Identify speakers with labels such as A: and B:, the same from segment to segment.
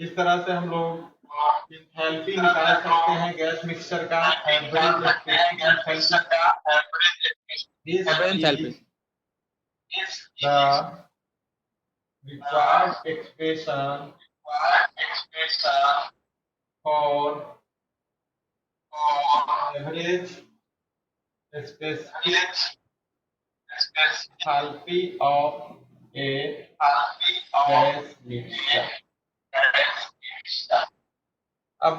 A: इस तरह से हम लोग एंथैल्पी निकाल सकते हैं गैस मिक्सचर का average specific enthalpy.
B: Average
A: the required expression for average specific enthalpy of a gas mixture। अब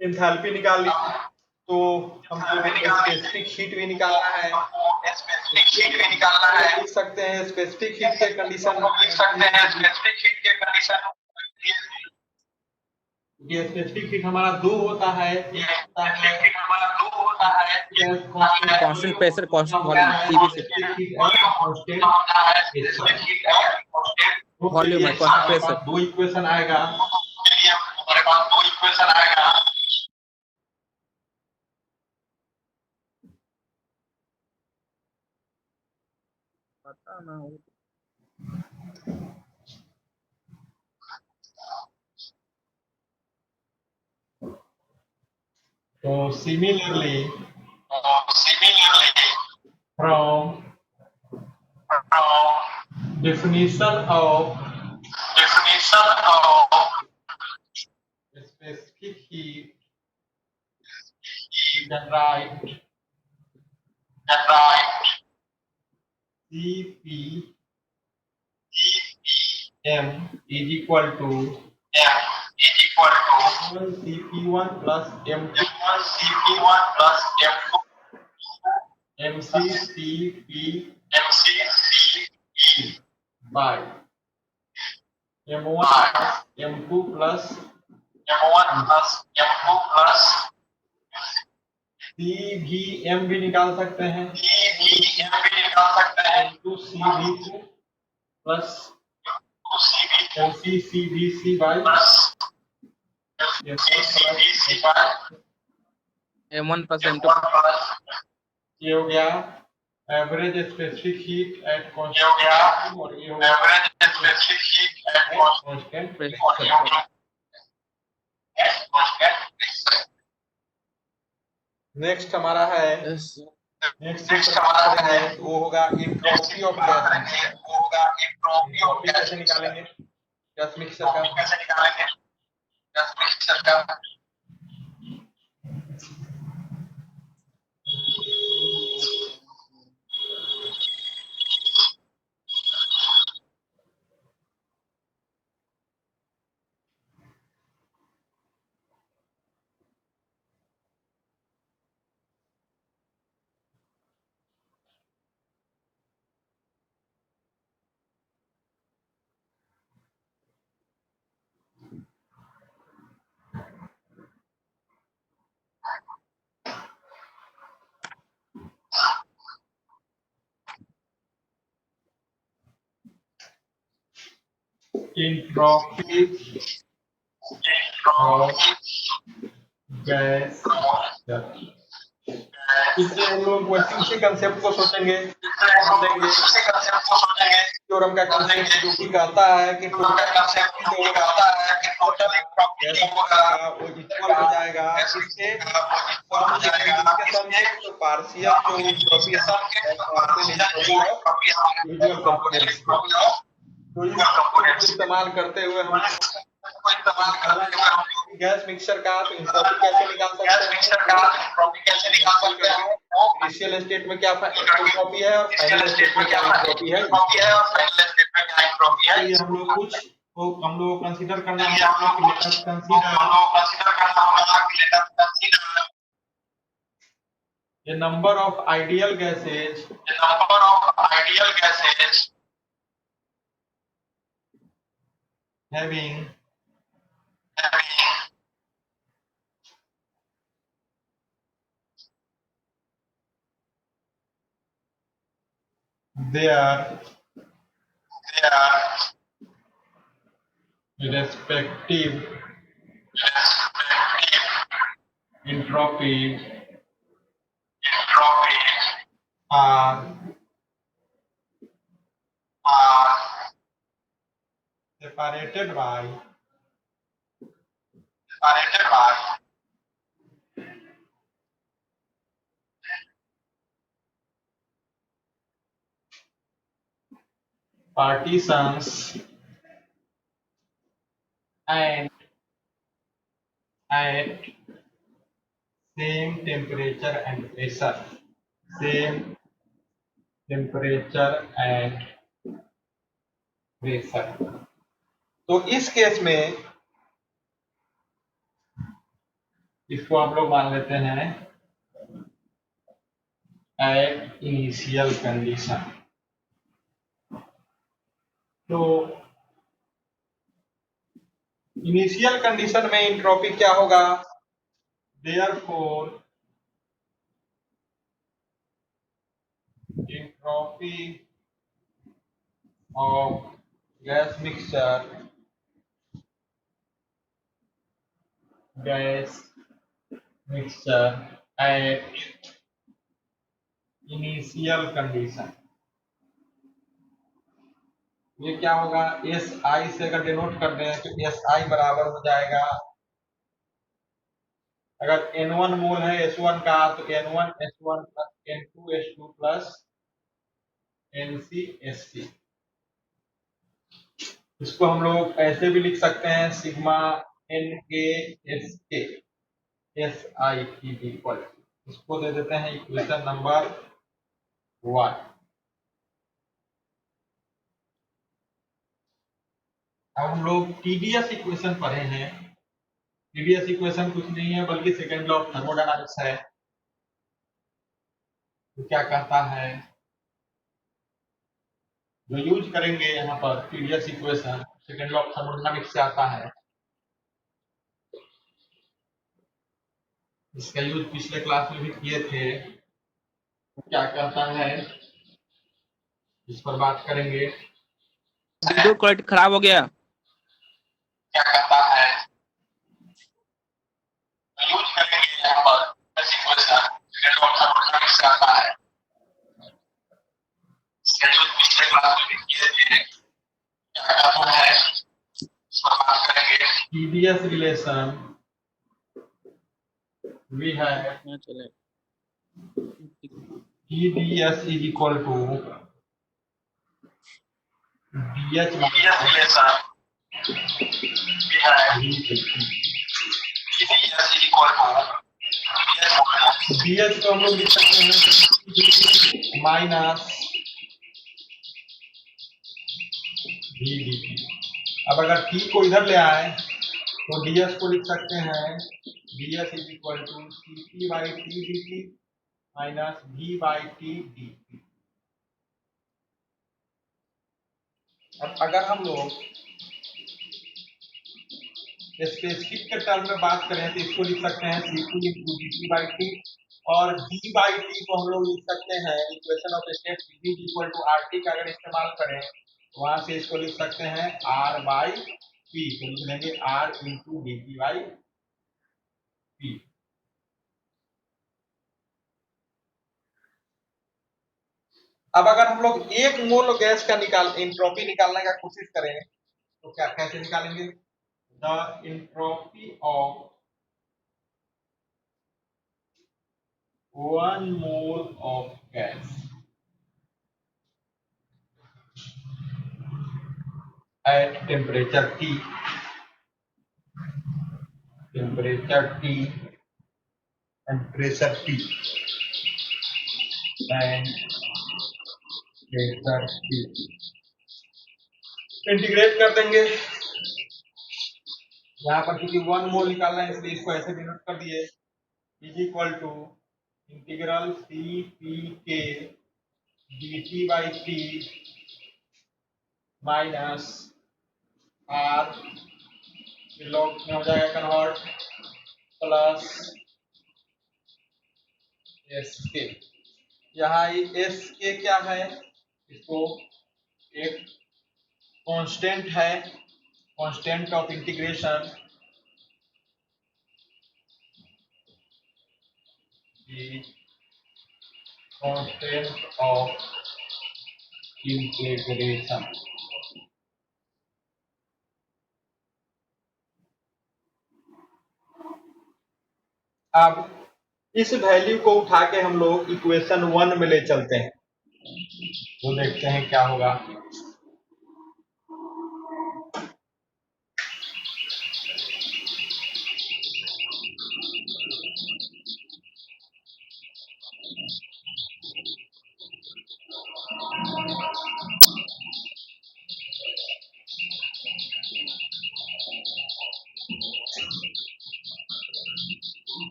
A: एंथैल्पी निकाल ली तो हमको स्पेसिफिक हीट भी निकालना है। लिख सकते हैं स्पेसिफिक हीट के कंडीशन ये स्पेसिफिक हीट हमारा 2 होता है।
B: Constant pressure constant volume CVC volume है कांस्टेंट प्रेशर।
A: 2 इक्वेशन आएगा।
B: पता ना हो
A: तो similarly from definition of specific heat you can write CPm is equal to CP1 plus M2 MCCP by M1 plus M2 plus CVM भी निकाल सकते हैं into CV2 plus MCCVC by
B: M1 plus M2
A: ये हो गया average specific heat at constant और ये हो गया कांस्टेंट प्रेशर। नेक्स्ट हमारा है वो होगा एंट्रोपी ऑफ गैस मिक्सचर। कैसे निकालेंगे गैस मिक्सचर का? Entropy of gas. इससे हम लोग उसी कंसेप्ट को सोचेंगे थ्योरम का कंसेप्ट जो कि कहता है कि टोटल वो इक्वल हो जाएगा इसके तो पार्शियल जो एंट्रोपी तो इस्तेमाल करते हुए हम गैस मिक्सचर का तो एंट्रोपी कैसे निकाल सकते हैं? इनिशियल स्टेट में क्या एंट्रोपी है और फाइनल स्टेट में क्या एंट्रोपी है। ये हम लोग को कंसीडर करना है the number of ideal gases having their respective entropies are separated by
C: Separated by
A: partitions and at same temperature and pressure. Same temperature and pressure. तो इस केस में इसको आप लोग मान लेते हैं एट इनिशियल कंडीशन। तो इनिशियल कंडीशन में एंट्रोपी क्या होगा? Therefore entropy of gas mixture at initial condition, ये क्या होगा? एस आई से अगर डिनोट कर दें तो एस आई बराबर हो जाएगा, अगर N1 मोल है S1 का तो N1 S1 plus N2 S2 plus NC SC। इसको हम लोग ऐसे भी लिख सकते हैं sigma NK SK SI equal, इसको दे देते हैं इक्वेशन नंबर 1। अब हम लोग TDS इक्वेशन पढ़े हैं। TDS इक्वेशन कुछ नहीं है बल्कि सेकेंड लॉ ऑफ थर्मोडायनामिक्स है। तो क्या कहता है, जो यूज करेंगे यहाँ पर TDS equation second law of thermodynamics से आता है, इसका यूज पिछले क्लास में भी किए थे। तो क्या कहता है इस पर बात करेंगे।
B: वीडियो क्वालिटी खराब हो गया।
C: क्या कहता है यूज करेंगे यहाँ पर equation second law of thermodynamics से आता है, इसका यूज पिछले क्लास में भी किए थे। क्या कहता है इस पर बात करेंगे।
A: TDS रिलेशन we have
B: चले
A: TDS is equal to DH
C: TDS relation we have
A: DH
C: TDS is equal to
A: DH को हम लोग लिख सकते हैं माइनस VDT। अब अगर T को इधर ले आए तो DS को लिख सकते हैं DS is equal to CP by TDT minus V by TDT। अब अगर हम लोग स्पेसिफिक के टर्म में बात करें तो इसको लिख सकते हैं CP into DT by T, और V by T को हम लोग लिख सकते हैं equation of state V equal to RT का अगर इस्तेमाल करें तो वहां से इसको लिख सकते हैं R by P, तो लिख देंगे R into DT by P। अब अगर हम लोग एक मोल गैस का एंट्रोपी निकालने का कोशिश करें तो क्या कैसे निकालेंगे? The entropy of 1 mole of gas at temperature T and pressure T and pressure T। Integrate कर देंगे, यहाँ पर क्योंकि 1 मोल निकालना है इसलिए इसको ऐसे डिनोट कर दिए, is equal to integral CPK DT by T minus R log में हो जाएगा कन्वर्ट प्लस SK। यहाँ SK क्या है? इसको एक कांस्टेंट है, constant of integration constant of integration. अब इस वैल्यू को उठा के हम लोग इक्वेशन 1 में ले चलते हैं, तो देखते हैं क्या होगा।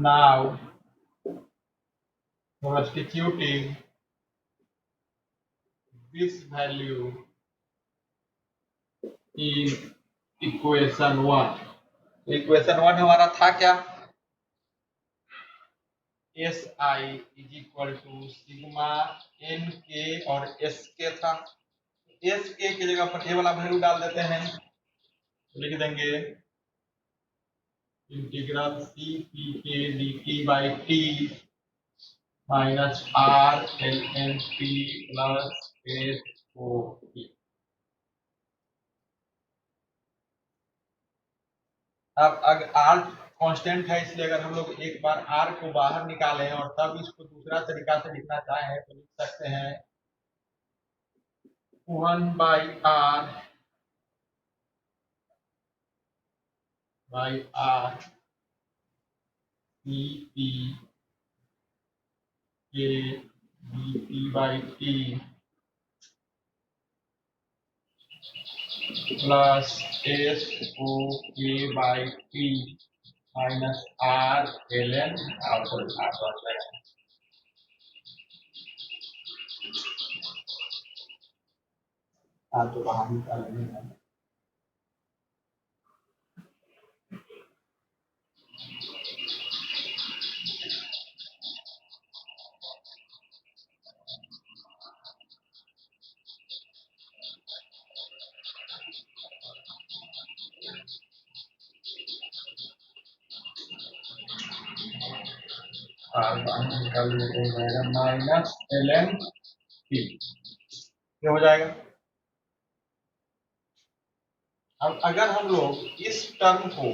A: Now substituting this value in equation 1। Equation 1 हमारा था क्या? S I is equal to sigma N K और एस के था। एस के की जगह पर ए वाला वैल्यू डाल देते हैं, तो लिख देंगे इंटीग्रल सी पी के D T by T minus R L N T plus S O T. अब अगर आर कांस्टेंट है, इसलिए अगर हम लोग एक बार आर को बाहर निकालें और तब इसको दूसरा तरीका से लिखना चाहें तो लिख सकते हैं 1 by R by R C P के D T by T plus S O के by T minus R L N तो बाहर निकालेंगे। माइनस एल एन टी ये हो जाएगा। अब अगर हम लोग इस टर्म को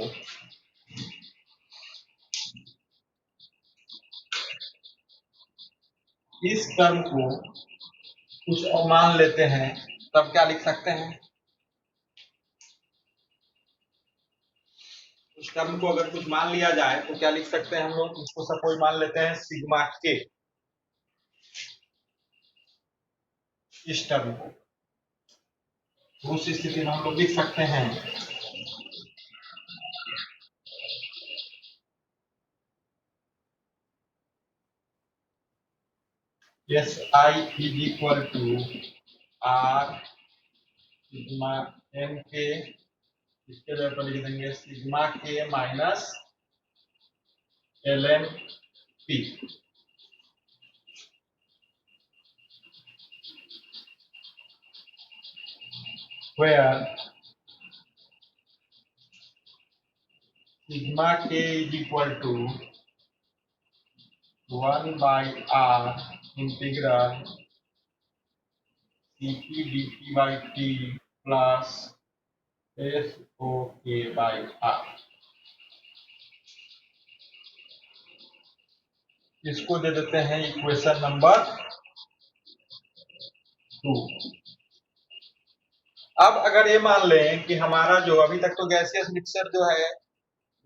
A: कुछ और मान लेते हैं, तब क्या लिख सकते हैं? उस टर्म को अगर कुछ मान लिया जाए तो क्या लिख सकते हैं हम लोग? इसको सपोज मान लेते हैं सिग्मा के, इस टर्म को, उस स्थिति में हम लोग लिख सकते हैं S I is equal to R sigma N K, इसके जगह पर लिख देंगे sigma K minus L N P. where sigma k is equal to 1 by r integral cp dt by t plus sok by r। इसको दे देते हैं equation number 2। अब अगर ये मान लें कि हमारा जो अभी तक तो गैसियस मिक्सचर जो है,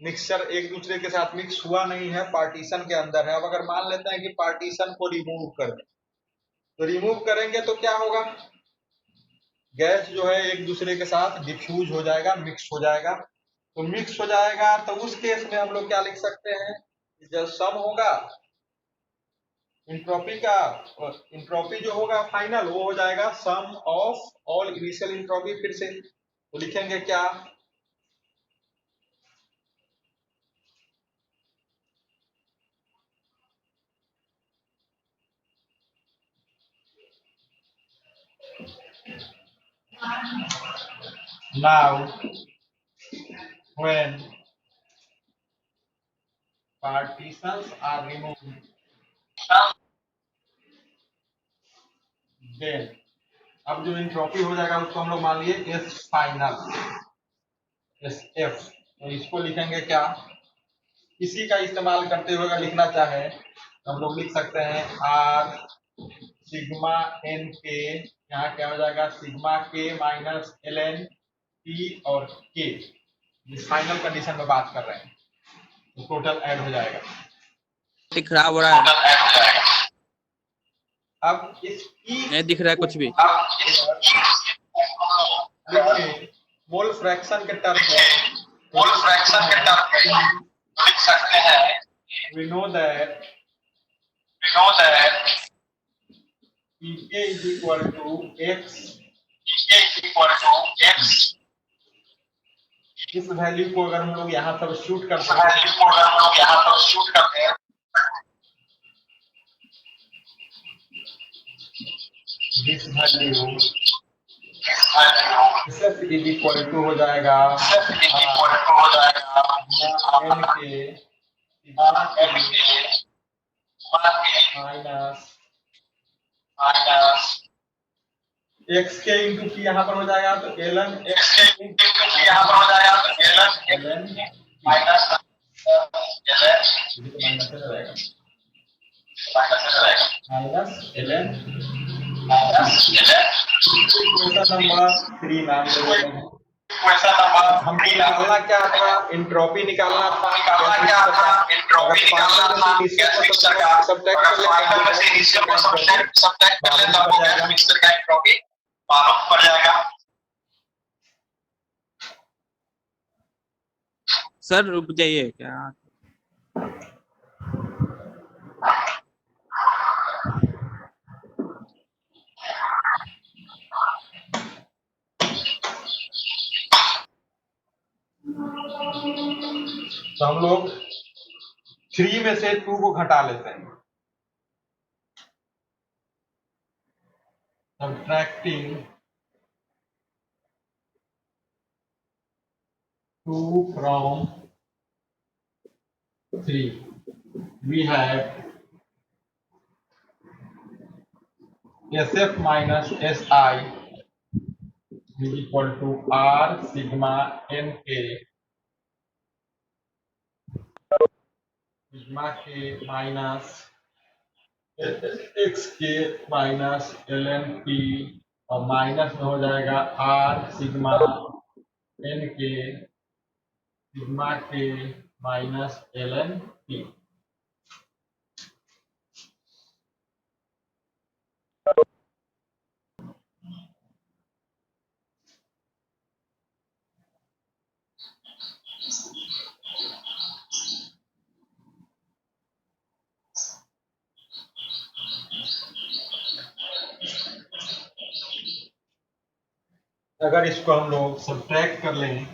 A: मिक्सचर एक दूसरे के साथ मिक्स हुआ नहीं है, पार्टीशन के अंदर है। अब अगर मान लेते हैं कि पार्टीशन को रिमूव कर दें, तो रिमूव करेंगे तो क्या होगा? गैस जो है एक दूसरे के साथ डिफ्यूज हो जाएगा, मिक्स हो जाएगा। तो मिक्स हो जाएगा तो उस केस में हम लोग क्या लिख सकते हैं? जब सम होगा इंट्रोपी का, इंट्रोपी जो होगा फाइनल वो हो जाएगा sum of all initial entropy. फिर से तो लिखेंगे क्या? Now when partitions are remove, then अब जो एंट्रोपी हो जाएगा उसको हम लोग मान लिए एस फाइनल, एस एफ। तो इसको लिखेंगे क्या, इसी का इस्तेमाल करते हुए अगर लिखना चाहे तो हम लोग लिख सकते हैं आर सिग्मा एन के, यहाँ क्या हो जाएगा sigma K minus L N P और के, जिस फाइनल कंडीशन में बात कर रहे हैं तो टोटल ऐड हो जाएगा।
B: खराब हो रहा है,
A: अब इस
B: नहीं दिख रहा है कुछ भी।
A: मोल फ्रैक्शन के टर्म
C: लिख सकते हैं
A: we know that Pk is equal to x, इस वैल्यू को अगर हम लोग यहाँ सब्स्टिट्यूट करते हैं this value SF is equal to हो जाएगा n के माइनस x के इंटू पी यहाँ पर हो जाएगा तो ln x ln minus ln equation number 3 नाम दे देते हैं। हम निकालना क्या था, एंट्रोपी निकालना था,
C: मालूम पड़ जाएगा।
B: सर रुक जाइए क्या,
A: तो हम लोग 3 में से 2 को घटा लेते हैं, subtracting 2 from 3 we have SF minus SI is equal to R sigma NK sigma K minus XK minus LNP और माइनस में हो जाएगा R sigma NK sigma K minus LNP। अगर इसको हम लोग सब्ट्रैक्ट कर लें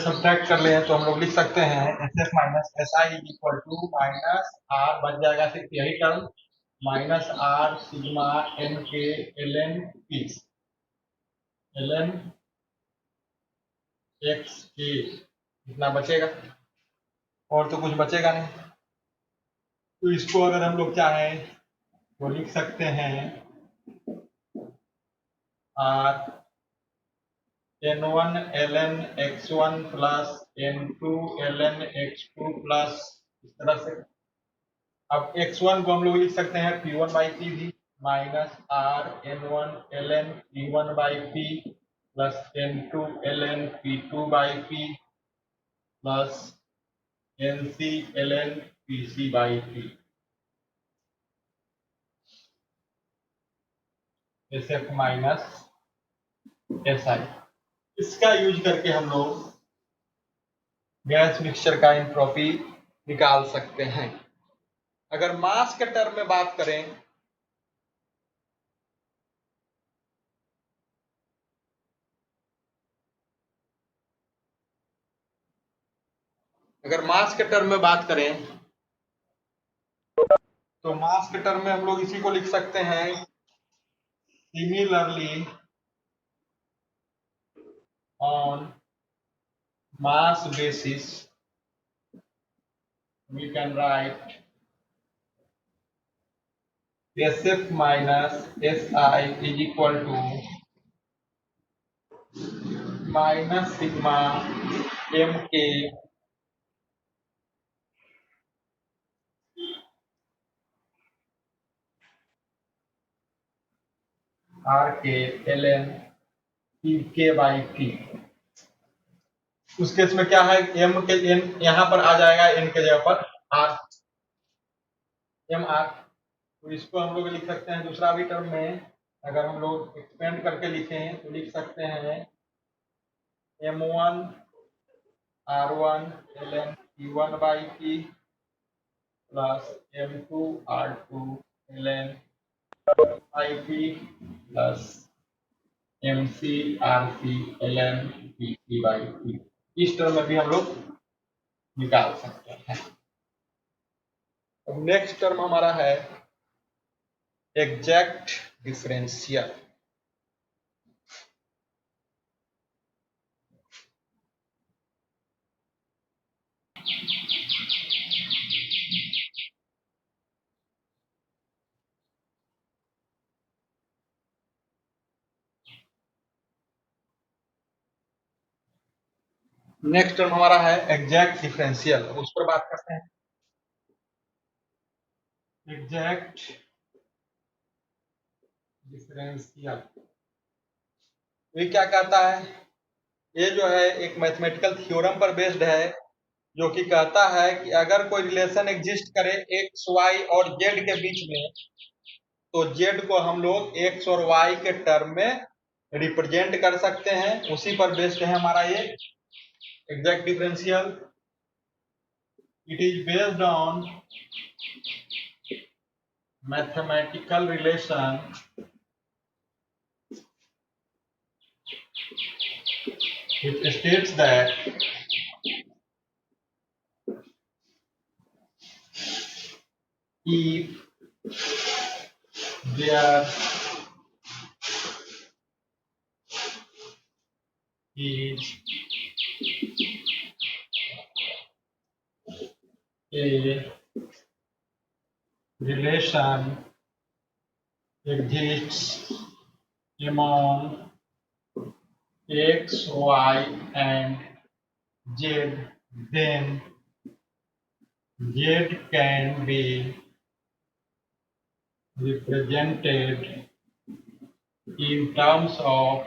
A: सब्ट्रैक्ट कर ले तो हम लोग लिख सकते हैं SF minus SI is equal to minus R बच जाएगा सिर्फ यही term minus R sigma NK ln P ln XK इतना बचेगा और तो कुछ बचेगा नहीं। तो इसको अगर हम लोग चाहें तो लिख सकते हैं R N1 ln x1 plus N2 ln x2 plus इस तरह से। अब x1 को हम लोग लिख सकते हैं P1 बाई P भी minus R N1 ln P1 by P plus N2 ln P2 by P plus NC ln PC by P। SF minus SI, इसका यूज करके हम लोग गैस मिक्सचर का एंट्रोपी निकाल सकते हैं। अगर मास के टर्म में बात करें अगर मास के टर्म में बात करें तो मास के टर्म में हम लोग इसी को लिख सकते हैं similarly on mass basis we can write SF minus SI is equal to minus sigma MK RK ln K by T। उस केस में क्या है M के N यहाँ पर आ जाएगा N के जगह पर R MR, तो इसको हम लोग लिख सकते हैं दूसरा भी टर्म में अगर हम लोग एक्सपेंड करके लिखें तो लिख सकते हैं M1 R1 ln T1 by T plus M2 R2 ln by T plus MC RC ln PT by T। इस टर्म में भी हम लोग निकाल सकते हैं। अब नेक्स्ट टर्म हमारा है एग्जैक्ट डिफरेंशियल। नेक्स्ट टर्म हमारा है एग्जैक्ट डिफरेंशियल, उस पर बात करते हैं। एग्जैक्ट डिफरेंशियल ये क्या कहता है? ये जो है एक मैथमेटिकल थ्योरम पर बेस्ड है जो कि कहता है कि अगर कोई रिलेशन एग्जिस्ट करे एक्स वाई और जेड के बीच में तो जेड को हम लोग एक्स और वाई के टर्म में रिप्रेजेंट कर सकते हैं। उसी पर बेस्ड है हमारा ये exact differential. It is based on mathematical relation which states that if there is a relation exists among x, y and z, then z can be represented in terms of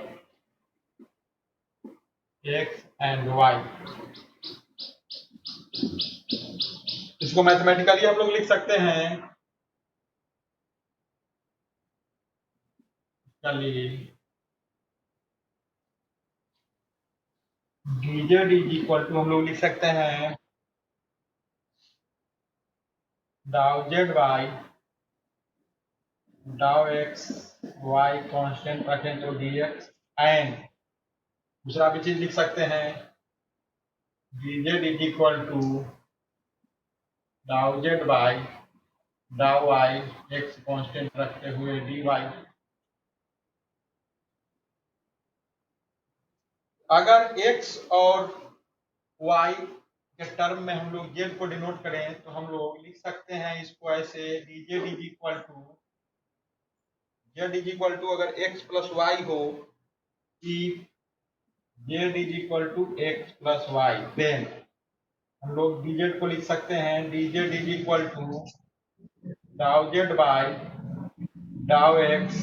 A: x and y। इसको mathematically हम लोग लिख सकते हैं dz is equal to हम लोग लिख सकते हैं डाउ Z by dow X Y constant रखें तो dx एंड दूसरा भी चीज लिख सकते हैं dz is equal to dow Z by dow Y X constant रखते हुए dy। अगर x और y के टर्म में हम लोग z को डिनोट करें तो हम लोग लिख सकते हैं इसको ऐसे dz is equal to z is equal to अगर x प्लस वाई हो कि z is equal to x plus Y, then हम लोग dz को लिख सकते हैं dz is equal to dow Z by dow X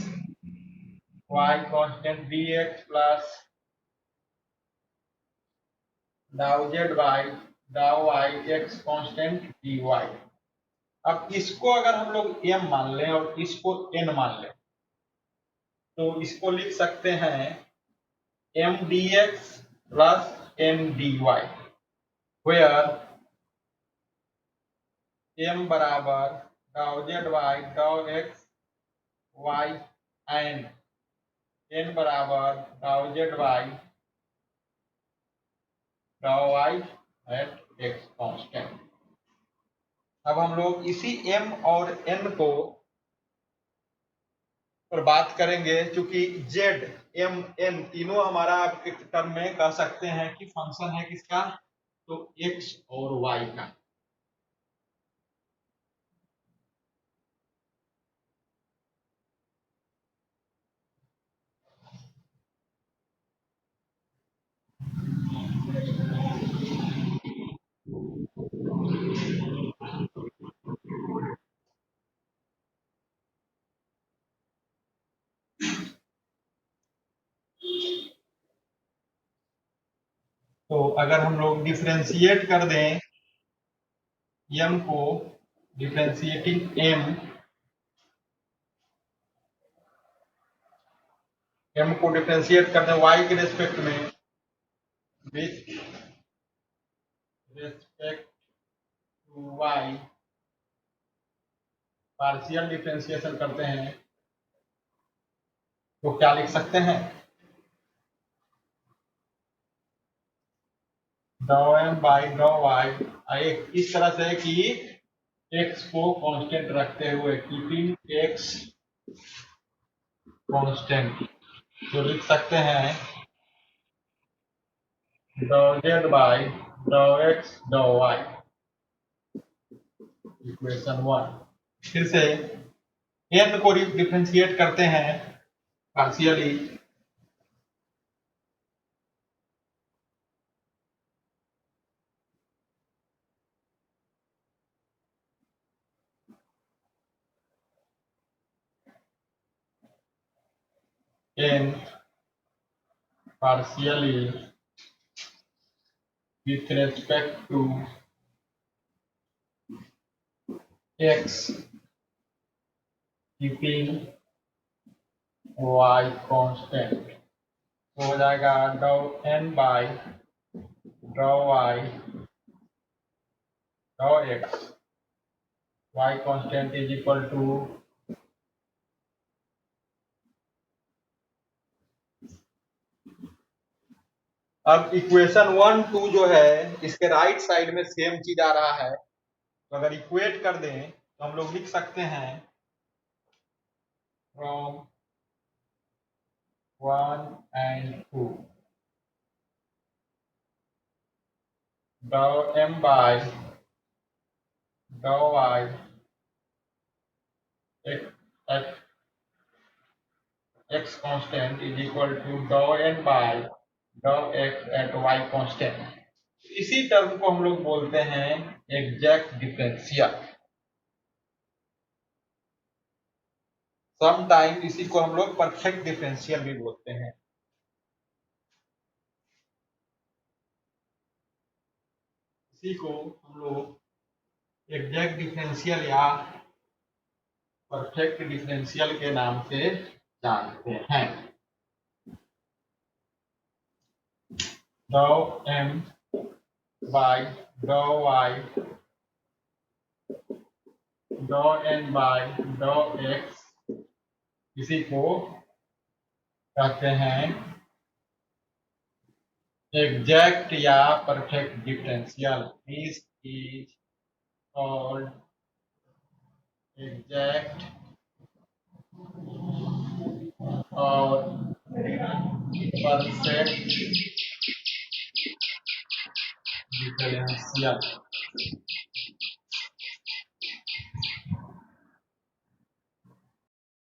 A: Y constant dx plus dow Z by dow Y X constant dy। अब इसको अगर हम लोग m मान लें और इसको n मान लें तो इसको लिख सकते हैं m dx plus n dy, where m बराबर dow Z by dow X Y and n बराबर dow Z by dow Y at X constant. अब हम लोग इसी m और n को पर बात करेंगे, क्योंकि z, m, n तीनों हमारा आप एक टर्म में कह सकते हैं कि फंक्शन है किसका, तो x और y का। तो अगर हम लोग डिफरेंशिएट कर दें m को, डिफरेंशिएटिंग m को डिफरेंशिएट कर दें y के रेस्पेक्ट में, with respect to y, partial differentiation करते हैं, तो क्या लिख सकते हैं, डॉ m बाई डॉ y, एक इस तरह से कि x को कांस्टेंट रखते हुए, कीपिंग x कांस्टेंट, तो लिख सकते हैं डॉ z बाई डॉ x डॉ y, इक्वेशन 1। फिर से n को डिफरेंशिएट करते हैं partially, n partially with respect to x keeping y constant, तो हो जाएगा daw n by daw y daw x, y constant is equal to अब इक्वेशन 1 2 जो है इसके राइट साइड में सेम चीज आ रहा है, तो अगर इक्वेट कर दें तो हम लोग लिख सकते हैं from 1 and 2 daw m by daw y x constant is equal to daw n by daw x at y constant. इसी टर्म को हम लोग बोलते हैं एग्जैक्ट डिफरेंशियल। समटाइम इसी को हम लोग परफेक्ट डिफरेंशियल भी बोलते हैं। इसी को हम लोग एग्जैक्ट डिफरेंशियल या परफेक्ट डिफरेंशियल के नाम से जानते हैं। डॉ m बाई डॉ y डॉ n बाई डॉ x, इसी को कहते हैं एग्जैक्ट या perfect differential. This is called exact और परफेक्ट डिफरेंशियल।